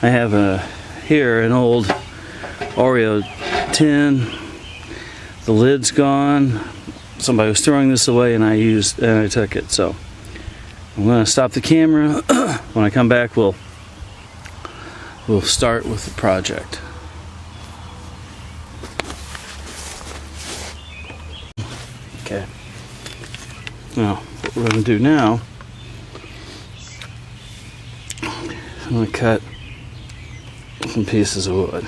I have here an old Oreo tin. The lid's gone. Somebody was throwing this away and I took it. So I'm gonna stop the camera. When I come back, we'll start with the project. Okay. Now, what we're gonna do now, I'm gonna cut some pieces of wood.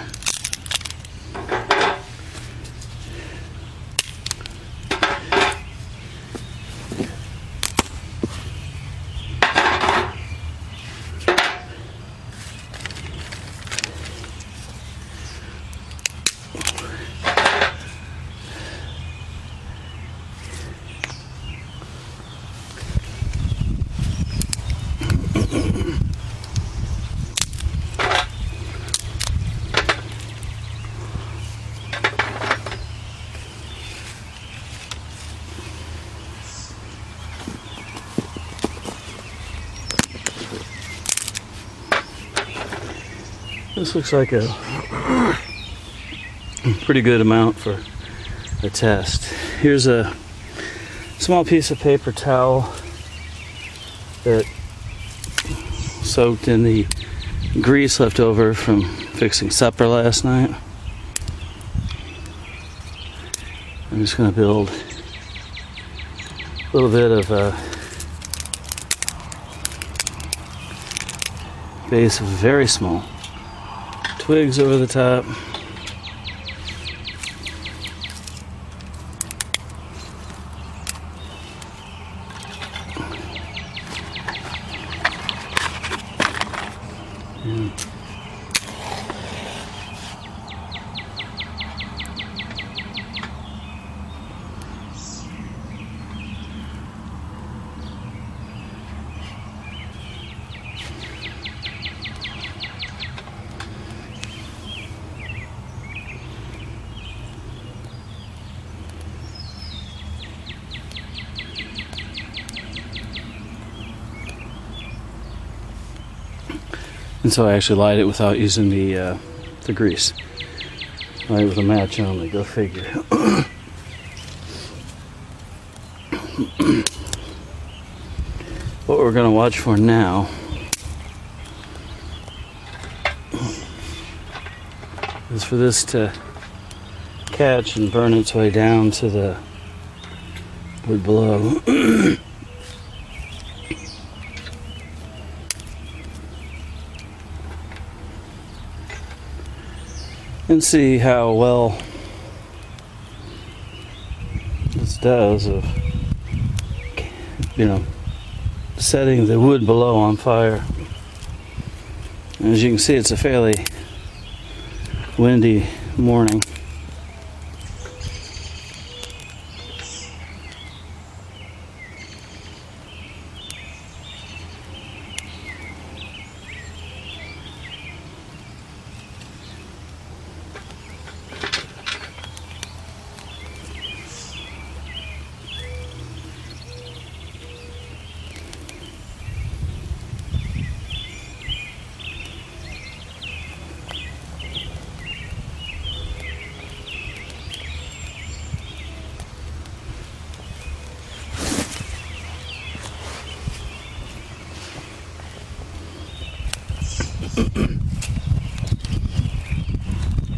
This looks like a pretty good amount for a test. Here's a small piece of paper towel that soaked in the grease left over from fixing supper last night. I'm just going to build a little bit of a base of very small twigs over the top. And so I actually light it without using the grease. Light it with a match only, go figure. What we're going to watch for now is for this to catch and burn its way down to the wood below. And see how well this does of, setting the wood below on fire. And as you can see, it's a fairly windy morning.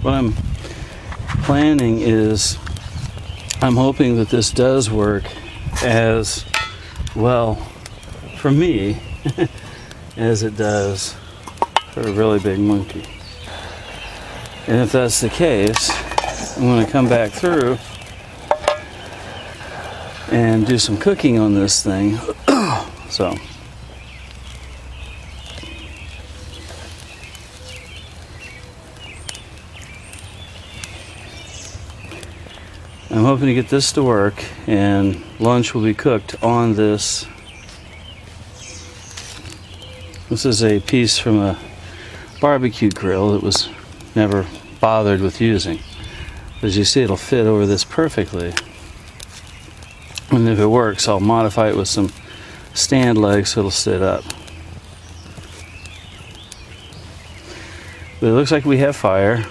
What I'm planning is, I'm hoping that this does work as well for me as it does for a really big monkey. And if that's the case, I'm going to come back through and do some cooking on this thing. So I'm hoping to get this to work, and lunch will be cooked on this. This is a piece from a barbecue grill that was never bothered with using. As you see, it'll fit over this perfectly. And if it works, I'll modify it with some stand legs so it'll sit up. But it looks like we have fire.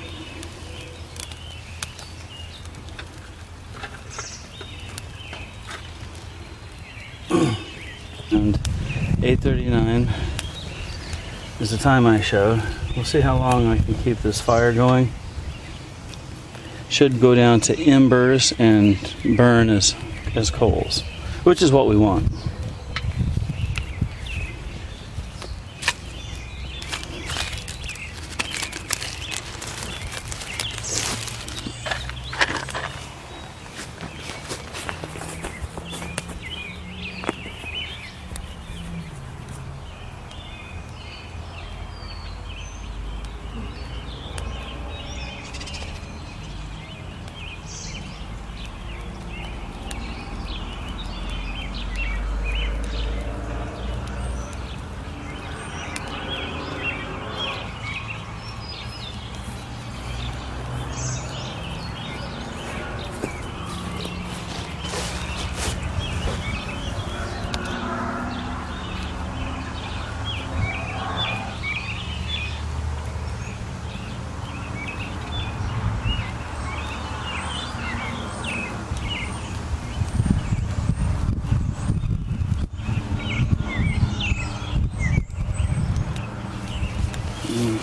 And 8:39 is the time I showed. We'll see how long I can keep this fire going. Should go down to embers and burn as coals, which is what we want.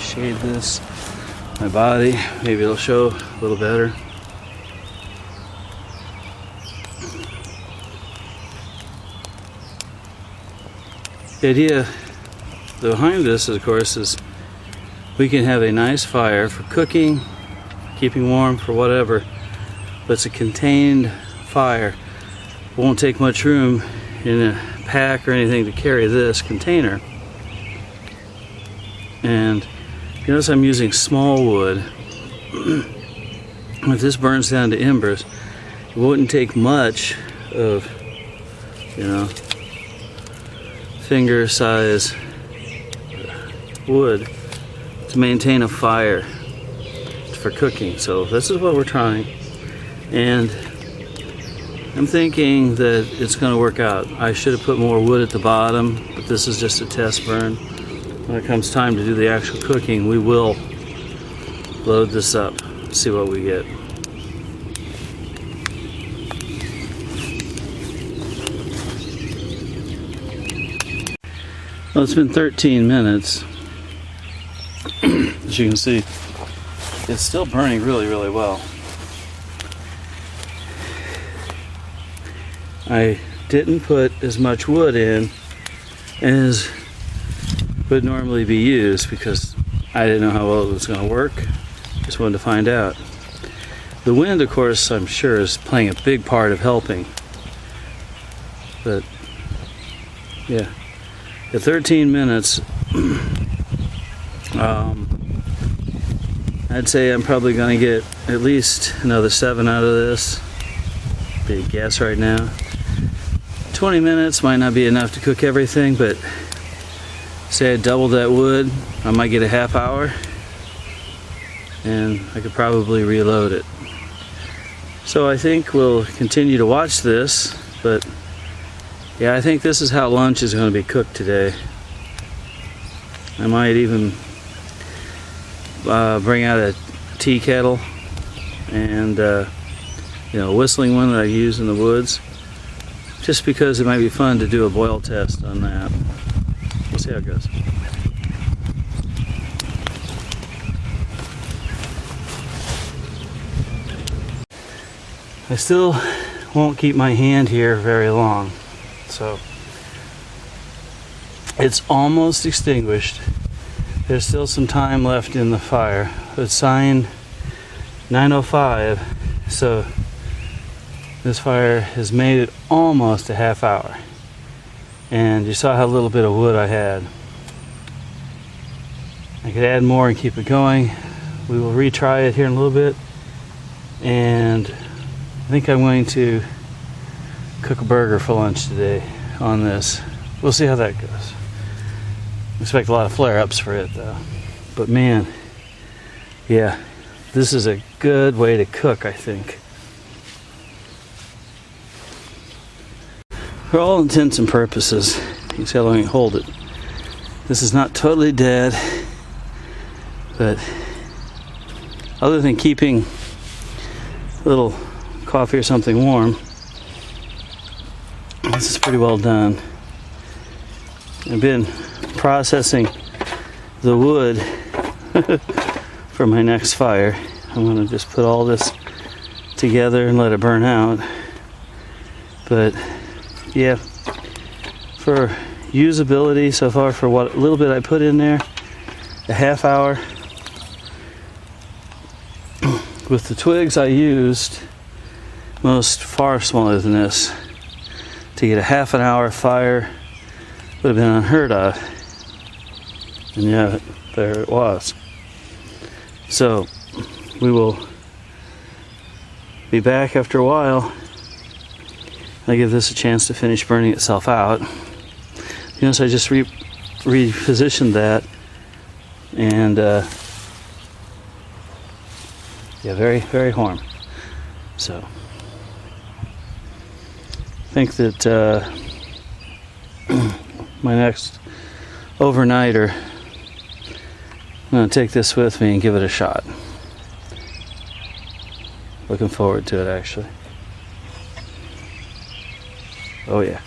Shade this, my body, maybe it'll show a little better. The idea behind this, of course, is we can have a nice fire for cooking, keeping warm, for whatever, but it's a contained fire. It won't take much room in a pack or anything to carry this container. And you notice I'm using small wood. If this burns down to embers, it wouldn't take much of, finger size wood to maintain a fire for cooking. So this is what we're trying, and I'm thinking that it's going to work out. I should have put more wood at the bottom, but this is just a test burn. When it comes time to do the actual cooking, we will load this up, see what we get. Well, it's been 13 minutes. As you can see, it's still burning really, really well. I didn't put as much wood in as would normally be used because I didn't know how well it was going to work. Just wanted to find out. The wind, of course, I'm sure is playing a big part of helping. But yeah, at 13 minutes, I'd say I'm probably going to get at least another 7 out of this. Big guess right now. 20 minutes might not be enough to cook everything, but say I doubled that wood, I might get a half hour, and I could probably reload it. So I think we'll continue to watch this, but yeah, I think this is how lunch is going to be cooked today. I might even bring out a tea kettle and a whistling one that I use in the woods, just because it might be fun to do a boil test on that. We'll see how it goes. I still won't keep my hand here very long, so it's almost extinguished. There's still some time left in the fire. It's signed 9:05, so this fire has made it almost a half hour. And you saw how little bit of wood I had. I could add more and keep it going. We will retry it here in a little bit, and I think I'm going to cook a burger for lunch today on this. We'll see how that goes. Expect a lot of flare-ups for it though. But man, yeah, this is a good way to cook, I think. For all intents and purposes, you can see how long I hold it. This is not totally dead, But other than keeping a little coffee or something warm, this is pretty well done. I've been processing the wood for my next fire. I'm going to just put all this together and let it burn out. But yeah, for usability so far, for what little bit I put in there, a half hour. With the twigs I used, most far smaller than this, to get a half an hour fire would have been unheard of. And yet, there it was. So, we will be back after a while. I give this a chance to finish burning itself out. Notice I just repositioned that, and yeah, very, very warm. So, I think that my next overnighter, I'm going to take this with me and give it a shot. Looking forward to it, actually. Oh yeah.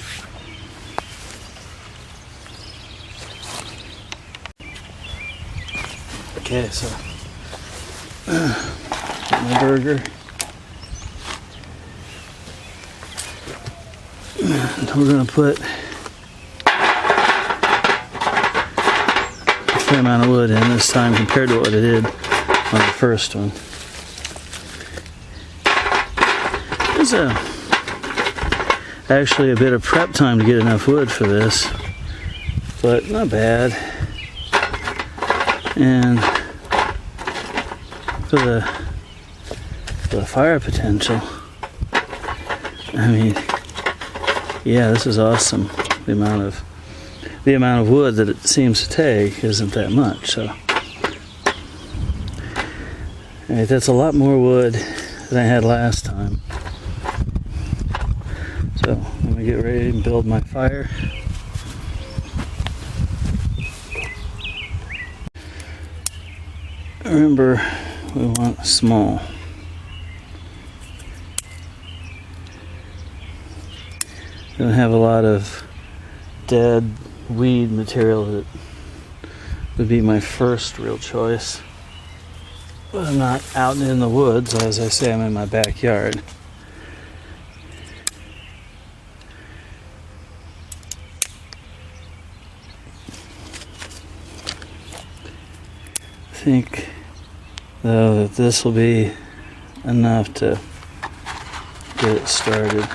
Okay, so get my burger. And we're going to put a fair amount of wood in this time compared to what I did on the first one. There's actually a bit of prep time to get enough wood for this, but not bad. And for the fire potential, I mean, yeah, this is awesome. The amount of wood that it seems to take isn't that much. So, alright, that's a lot more wood than I had last time. So I'm gonna get ready and build my fire. Remember, we want small. Don't have a lot of dead weed material that would be my first real choice. But I'm not out in the woods. As I say, I'm in my backyard. I think, though, that this will be enough to get it started.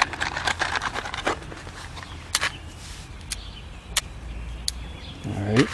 All right.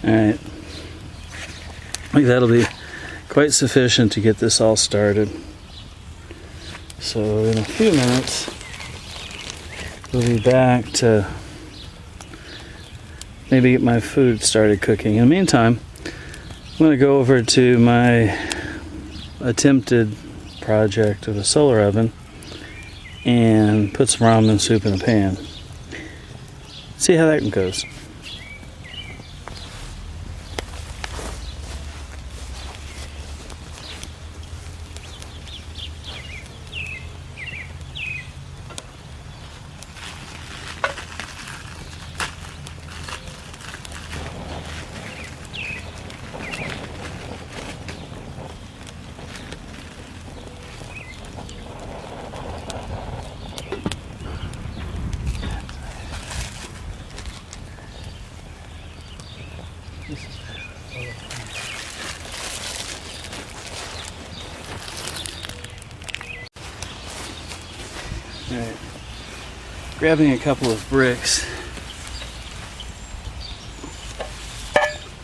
Alright, I think that'll be quite sufficient to get this all started. So in a few minutes, we'll be back to maybe get my food started cooking. In the meantime, I'm going to go over to my attempted project of a solar oven and put some ramen soup in a pan. See how that goes. grabbing a couple of bricks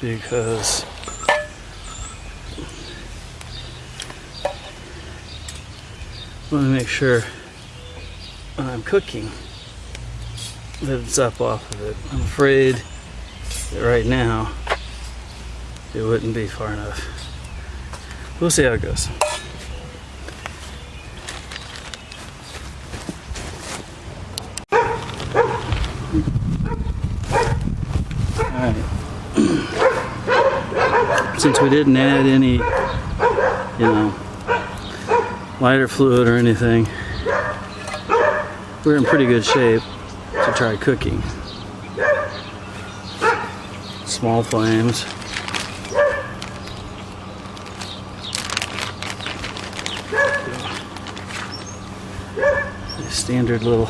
because I want to make sure when I'm cooking that it's up off of it. I'm afraid that right now it wouldn't be far enough. We'll see how it goes. Alright. Since we didn't add any, lighter fluid or anything, we're in pretty good shape to try cooking. Small flames. Standard little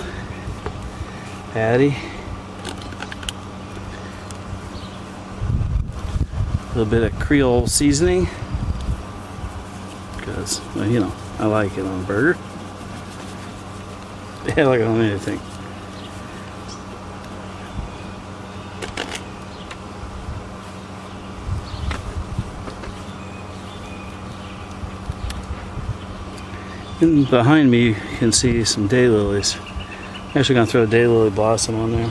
patty. A little bit of Creole seasoning because, well, I like it on a burger. Yeah, like on anything. And behind me you can see some daylilies. I'm actually going to throw a daylily blossom on there.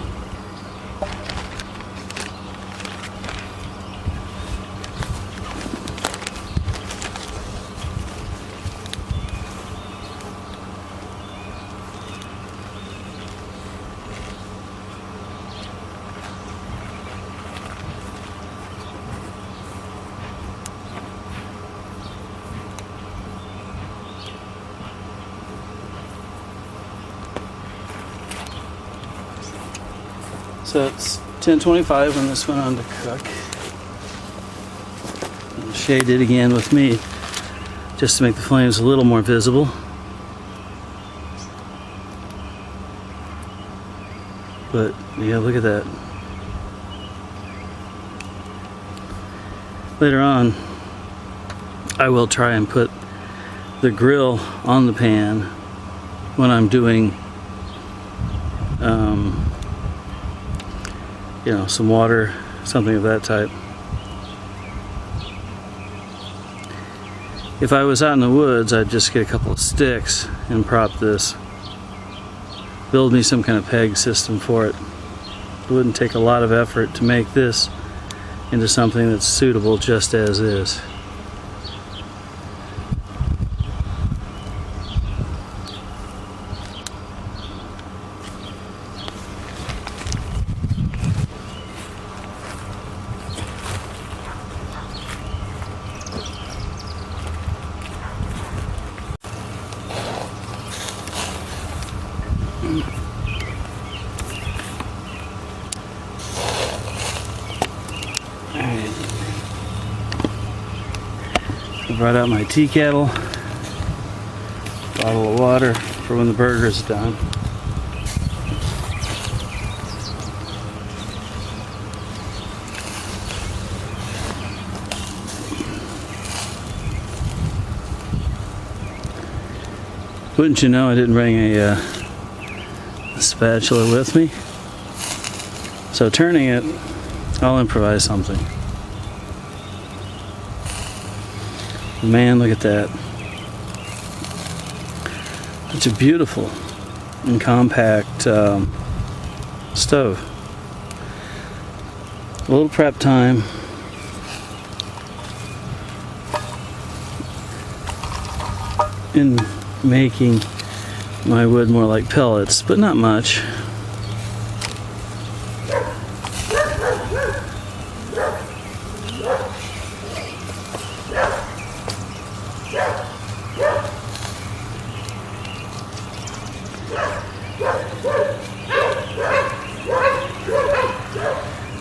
So it's 10:25 when this went on to cook. I'll shade it again with me just to make the flames a little more visible. But yeah, look at that. Later on, I will try and put the grill on the pan when I'm doing some water, something of that type. If I was out in the woods, I'd just get a couple of sticks and prop this. Build me some kind of peg system for it. It wouldn't take a lot of effort to make this into something that's suitable just as is. Alright. I brought out my tea kettle, bottle of water for when the burger's done. Wouldn't you know, I didn't bring a spatula with me. So turning it, I'll improvise something. Man, look at that. It's a beautiful and compact stove. A little prep time. In making my wood more like pellets, but not much.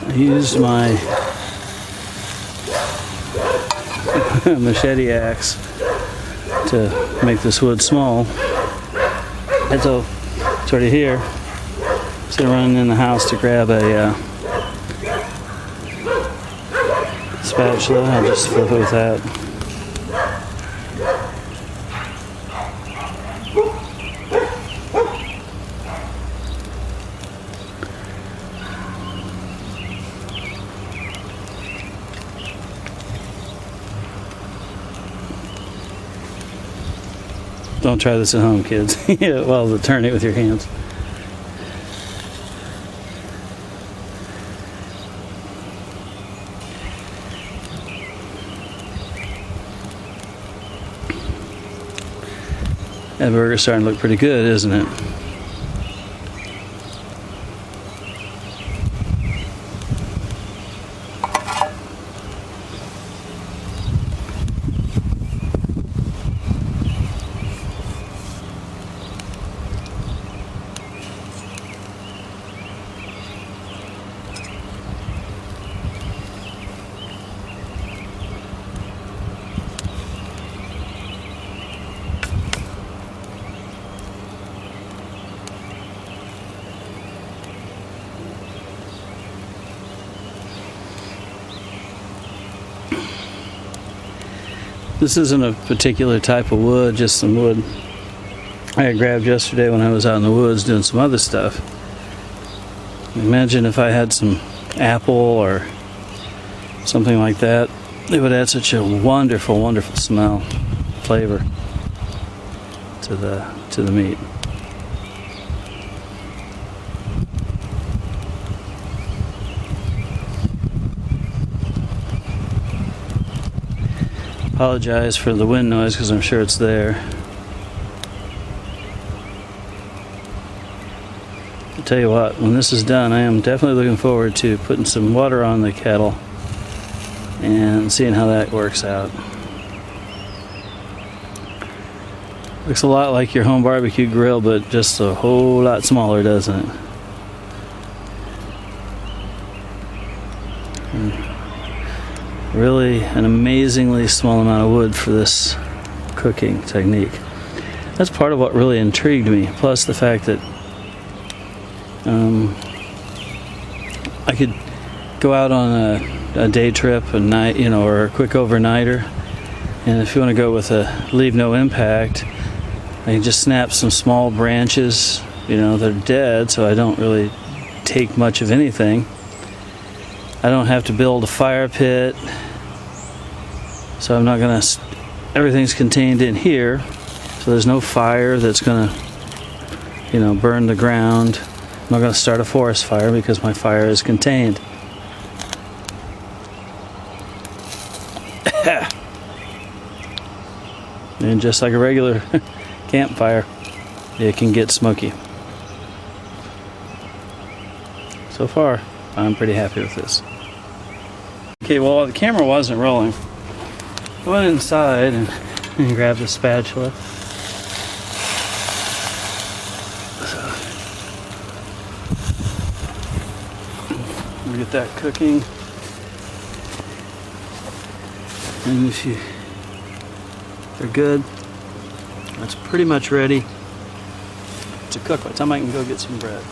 I used my machete axe to make this wood small. And so it's already here. So running in the house to grab a spatula. I'll just flip it with that. Don't try this at home, kids. Yeah, well, turn it with your hands. That burger's starting to look pretty good, isn't it? This isn't a particular type of wood, just some wood I grabbed yesterday when I was out in the woods doing some other stuff. Imagine if I had some apple or something like that. It would add such a wonderful, wonderful smell, flavor to the meat. Apologize for the wind noise because I'm sure it's there. I'll tell you what, when this is done, I am definitely looking forward to putting some water on the kettle and seeing how that works out. Looks a lot like your home barbecue grill, but just a whole lot smaller, doesn't it? Really an amazingly small amount of wood for this cooking technique. That's part of what really intrigued me, plus the fact that I could go out on a day trip, a night, or a quick overnighter, and if you want to go with a leave no impact, I can just snap some small branches, they're dead, so I don't really take much of anything. I don't have to build a fire pit, so I'm not gonna, everything's contained in here, so there's no fire that's gonna, burn the ground. I'm not gonna start a forest fire because my fire is contained. And just like a regular campfire, it can get smoky. So far, I'm pretty happy with this. Okay, well, while the camera wasn't rolling, I went inside and grabbed a spatula. We'll get that cooking. And if they're good, that's pretty much ready to cook. By the time I can go get some bread.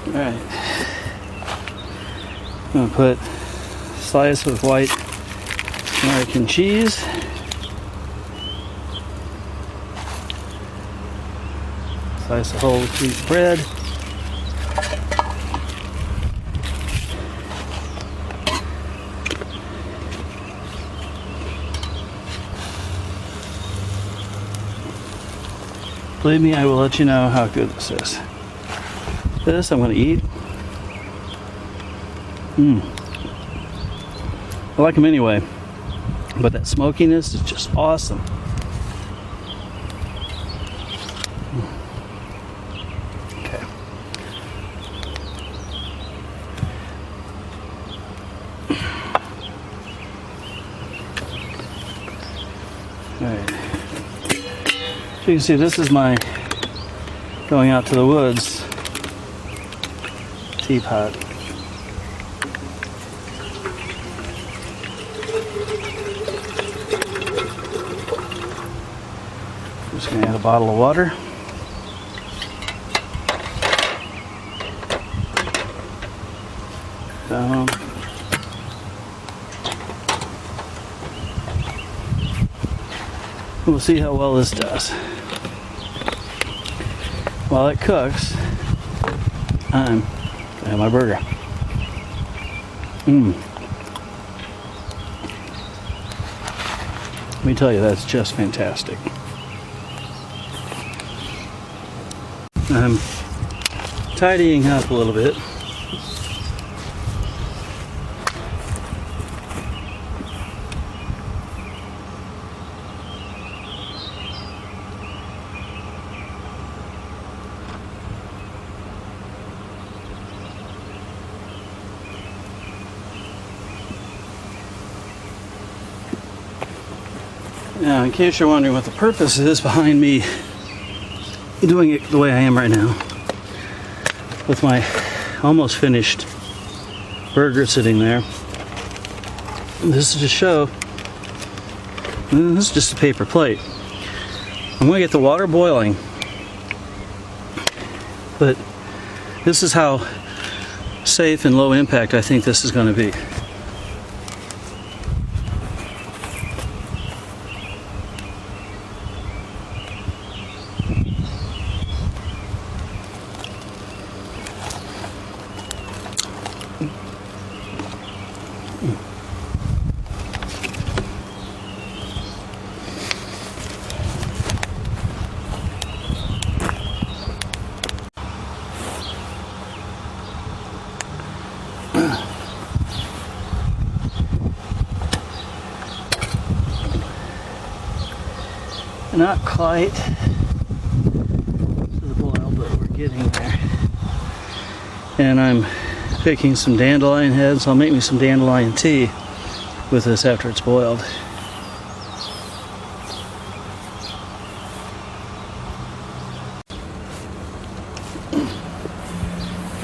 Alright, I'm going to put a slice of white American cheese, slice of whole wheat bread, Believe me, I will let you know how good this is. This I'm going to eat. I like them anyway, but that smokiness is just awesome. Okay. Alright. So you can see this is my going out to the woods teapot. Just gonna add a bottle of water. Down. We'll see how well this does. While it cooks, I'm gonna have my burger. Let me tell you, that's just fantastic. I'm tidying up a little bit. Now, in case you're wondering what the purpose is behind me doing it the way I am right now, with my almost finished burger sitting there, this is to show, this is just a paper plate. I'm going to get the water boiling, but this is how safe and low impact I think this is going to be. Not quite to the boil, but we're getting there. And I'm picking some dandelion heads. I'll make me some dandelion tea with this after it's boiled.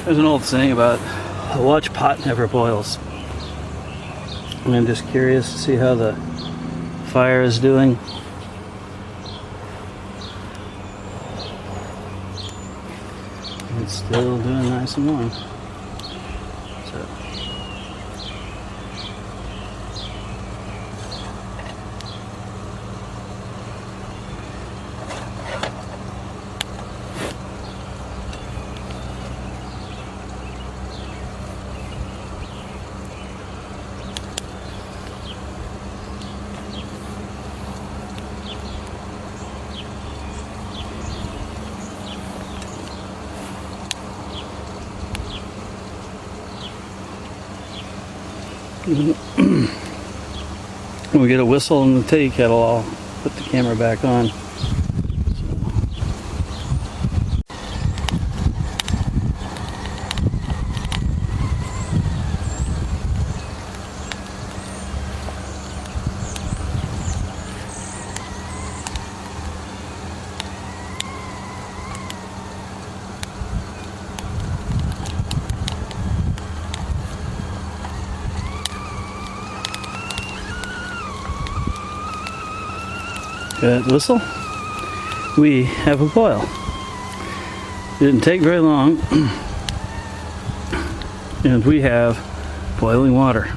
There's an old saying about a watch pot never boils. And I'm just curious to see how the fire is doing. It's still doing nice and warm. So. When we get a whistle in the tea kettle, I'll put the camera back on. That whistle, we have a boil. It didn't take very long, and we have boiling water.